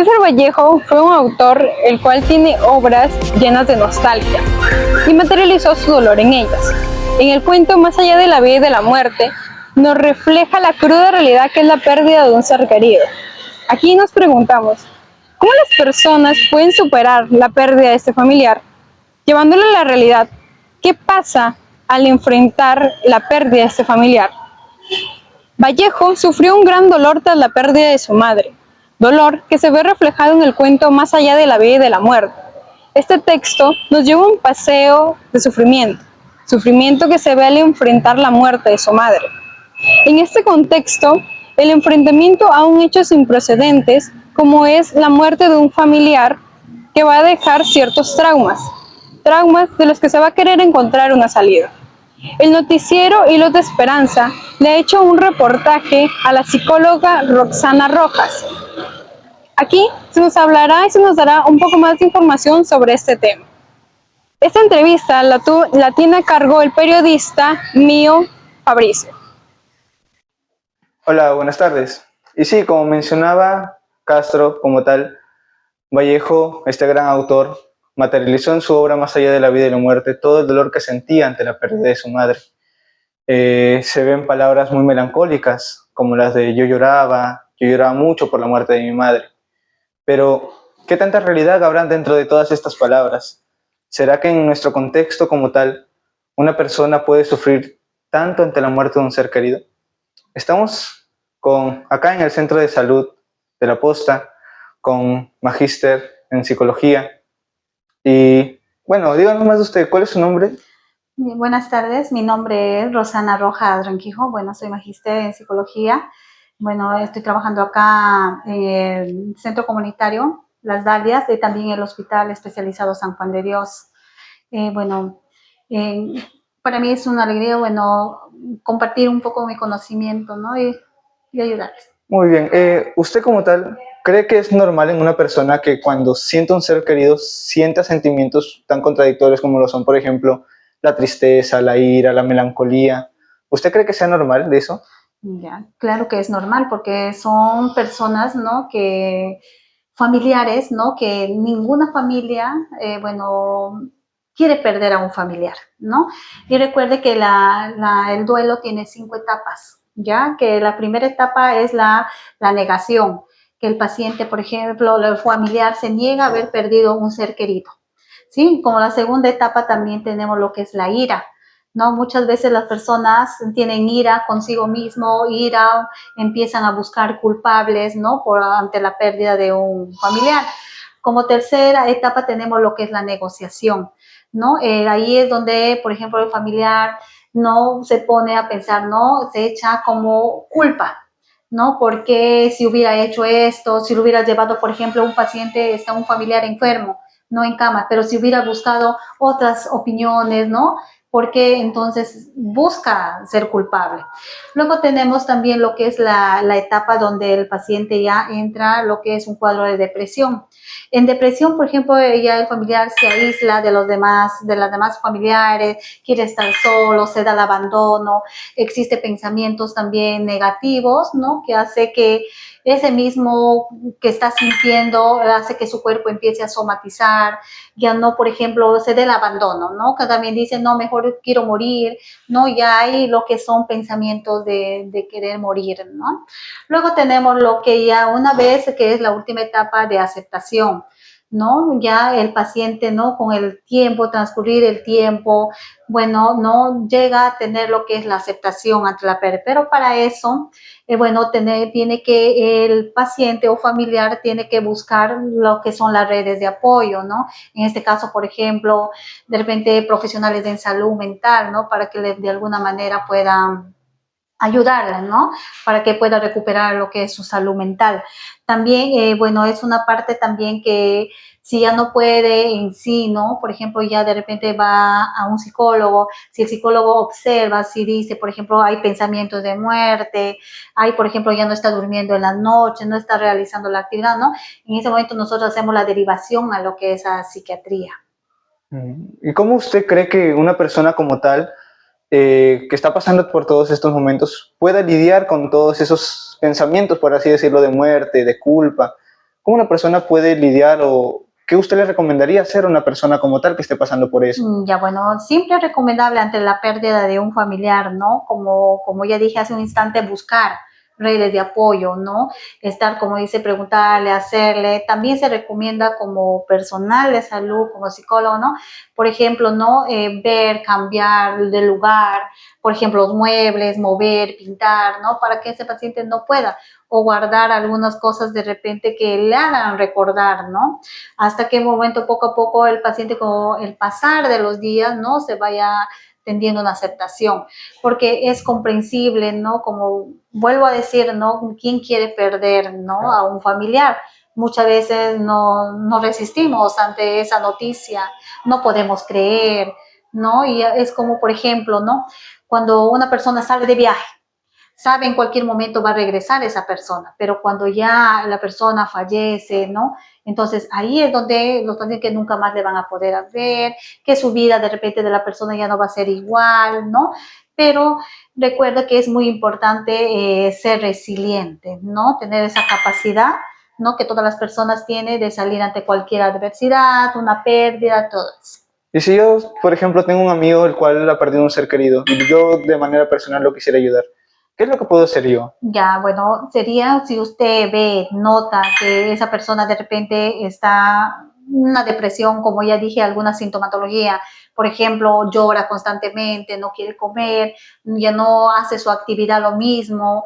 César Vallejo fue un autor el cual tiene obras llenas de nostalgia y materializó su dolor en ellas. En el cuento Más allá de la vida y de la muerte, nos refleja la cruda realidad que es la pérdida de un ser querido. Aquí nos preguntamos, ¿cómo las personas pueden superar la pérdida de este familiar? Llevándolo a la realidad, ¿qué pasa al enfrentar la pérdida de este familiar? Vallejo sufrió un gran dolor tras la pérdida de su madre, dolor que se ve reflejado en el cuento Más allá de la vida y de la muerte. Este texto nos lleva a un paseo de sufrimiento, sufrimiento que se ve al enfrentar la muerte de su madre. En este contexto, el enfrentamiento a un hecho sin precedentes, como es la muerte de un familiar, que va a dejar ciertos traumas de los que se va a querer encontrar una salida. El noticiero Hilos de Esperanza le ha hecho un reportaje a la psicóloga Roxana Rojas. Aquí se nos hablará y se nos dará un poco más de información sobre este tema. Esta entrevista la tiene a cargo el periodista Mío Fabricio. Hola, buenas tardes. Y sí, como mencionaba Castro, como tal, Vallejo, este gran autor, materializó en su obra Más allá de la vida y la muerte todo el dolor que sentía ante la pérdida de su madre. Se ven palabras muy melancólicas, como las de yo lloraba mucho por la muerte de mi madre. Pero, ¿qué tanta realidad habrá dentro de todas estas palabras? ¿Será que en nuestro contexto como tal, una persona puede sufrir tanto ante la muerte de un ser querido? Estamos acá en el Centro de Salud de La Posta, con magíster en psicología. Y bueno, díganos más de usted, ¿cuál es su nombre? Buenas tardes, mi nombre es Rosana Rojas Ranquijo. Bueno, soy magíster en psicología. Bueno, estoy trabajando acá en el centro comunitario Las Dalias y también en el Hospital Especializado San Juan de Dios. Para mí es una alegría, compartir un poco mi conocimiento, ¿no? y ayudarles. Muy bien. ¿Usted como tal cree que es normal en una persona que cuando siente un ser querido sienta sentimientos tan contradictorios como lo son, por ejemplo, la tristeza, la ira, la melancolía? ¿Usted cree que sea normal de eso? Ya, claro que es normal porque son personas, ¿no? Familiares, ¿no? Que ninguna familia, quiere perder a un familiar, ¿no? Y recuerde que el duelo tiene 5 etapas, ¿ya? Que la primera etapa es la negación, que el paciente, por ejemplo, el familiar se niega a haber perdido un ser querido, ¿sí? Como la segunda etapa también tenemos lo que es la ira, ¿no? Muchas veces las personas tienen ira consigo mismo, empiezan a buscar culpables, ¿no? Ante la pérdida de un familiar. Como tercera etapa tenemos lo que es la negociación, ¿no? Ahí es donde, por ejemplo, el familiar no se pone a pensar, ¿no? Se echa como culpa, ¿no? Porque si hubiera hecho esto, si lo hubiera llevado, por ejemplo, un familiar enfermo, no en cama, pero si hubiera buscado otras opiniones, ¿no? Porque entonces busca ser culpable. Luego tenemos también lo que es la etapa donde el paciente ya entra lo que es un cuadro de depresión. En depresión, por ejemplo, ya el familiar se aísla de las demás familiares, quiere estar solo, se da el abandono, existe pensamientos también negativos, ¿no? Que hace que ese mismo que está sintiendo hace que su cuerpo empiece a somatizar, ya no, por ejemplo, se dé el abandono, ¿no? Que también dicen, no, mejor quiero morir, ¿no? Ya hay lo que son pensamientos de querer morir, ¿no? Luego tenemos lo que ya una vez, que es la última etapa de aceptación, ¿no? Ya el paciente, ¿no? Con el tiempo, transcurrir el tiempo, no llega a tener lo que es la aceptación ante la pérdida, pero para eso, el paciente o familiar tiene que buscar lo que son las redes de apoyo, ¿no? En este caso, por ejemplo, de repente profesionales de salud mental, ¿no? Para que de alguna manera puedan ayudarla, ¿no? Para que pueda recuperar lo que es su salud mental. También, es una parte también que si ya no puede en sí, ¿no? Por ejemplo, ya de repente va a un psicólogo, si el psicólogo observa, si dice, por ejemplo, hay pensamientos de muerte, por ejemplo, ya no está durmiendo en las noches, no está realizando la actividad, ¿no? En ese momento nosotros hacemos la derivación a lo que es a psiquiatría. ¿Y cómo usted cree que una persona como tal, que está pasando por todos estos momentos, pueda lidiar con todos esos pensamientos, por así decirlo, de muerte, de culpa? ¿Cómo una persona puede lidiar o qué usted le recomendaría hacer a una persona como tal que esté pasando por eso? Ya, bueno, siempre es recomendable ante la pérdida de un familiar, ¿no? Como ya dije hace un instante, buscar redes de apoyo, ¿no? Estar, como dice, preguntarle, hacerle. También se recomienda como personal de salud, como psicólogo, ¿no? Por ejemplo, ¿no? Ver, cambiar de lugar, por ejemplo, los muebles, mover, pintar, ¿no? Para que ese paciente no pueda o guardar algunas cosas de repente que le hagan recordar, ¿no? Hasta que momento, poco a poco, el paciente con el pasar de los días, ¿no? Se vaya tendiendo una aceptación, porque es comprensible, ¿no? Como vuelvo a decir, ¿no? ¿Quién quiere perder, ¿no? A un familiar? Muchas veces no resistimos ante esa noticia, no podemos creer, ¿no? Y es como, por ejemplo, ¿no? Cuando una persona sale de viaje, sabe en cualquier momento va a regresar esa persona, pero cuando ya la persona fallece, ¿no? Entonces ahí es donde los pacientes que nunca más le van a poder ver, que su vida de repente de la persona ya no va a ser igual, ¿no? Pero recuerda que es muy importante ser resiliente, ¿no? Tener esa capacidad, ¿no? Que todas las personas tienen de salir ante cualquier adversidad, una pérdida, todo eso. Y si yo, por ejemplo, tengo un amigo el cual ha perdido un ser querido y yo de manera personal lo quisiera ayudar, ¿qué es lo que puedo hacer yo? Ya, bueno, sería si usted ve, nota que esa persona de repente está en una depresión, como ya dije, alguna sintomatología, por ejemplo, llora constantemente, no quiere comer, ya no hace su actividad lo mismo,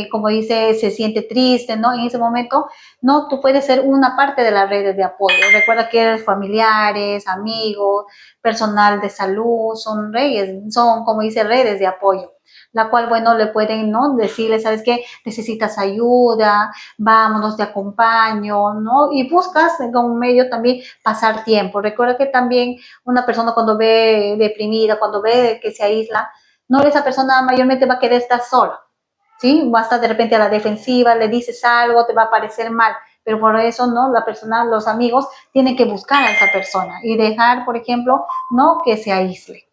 como dice, se siente triste, ¿no? En ese momento, no, tú puedes ser una parte de las redes de apoyo. Recuerda que eres familiares, amigos, personal de salud, son redes, son, como dice, redes de apoyo, la cual, bueno, le pueden, ¿no? Decirle, ¿sabes qué? Necesitas ayuda, vámonos, te acompaño, ¿no? Y buscas en un medio también pasar tiempo. Recuerda que también una persona cuando ve deprimida, cuando ve que se aísla, no, esa persona mayormente va a querer estar sola, ¿sí? Va a estar de repente a la defensiva, le dices algo, te va a parecer mal. Pero por eso, ¿no? La persona, los amigos tienen que buscar a esa persona y dejar, por ejemplo, ¿no? Que se aísle.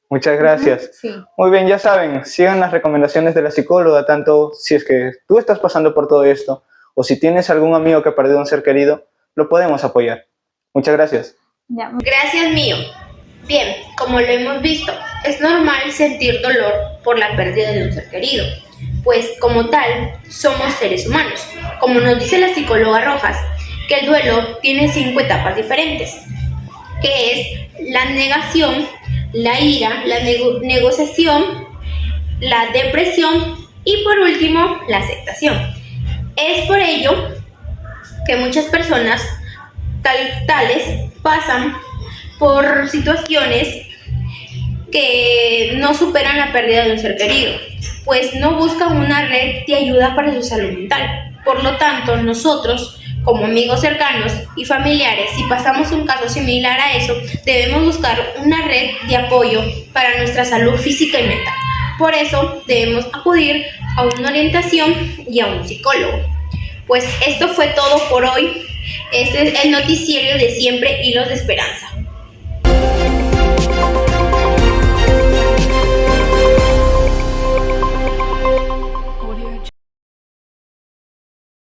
Muchas gracias. Sí. Muy bien, ya saben, sigan las recomendaciones de la psicóloga, tanto si es que tú estás pasando por todo esto o si tienes algún amigo que ha perdido un ser querido, lo podemos apoyar. Muchas gracias. Ya. Gracias mío. Bien, como lo hemos visto, es normal sentir dolor por la pérdida de un ser querido, pues como tal, somos seres humanos. Como nos dice la psicóloga Rojas, que el duelo tiene 5 etapas diferentes, que es la negación, la ira, la negociación, la depresión y por último, la aceptación. Es por ello que muchas personas tales pasan por situaciones que no superan la pérdida de un ser querido, pues no buscan una red de ayuda para su salud mental. Por lo tanto, nosotros, como amigos cercanos y familiares, si pasamos un caso similar a eso, debemos buscar una red de apoyo para nuestra salud física y mental. Por eso debemos acudir a una orientación y a un psicólogo. Pues esto fue todo por hoy. Este es el noticiero de siempre, Hilos de Esperanza.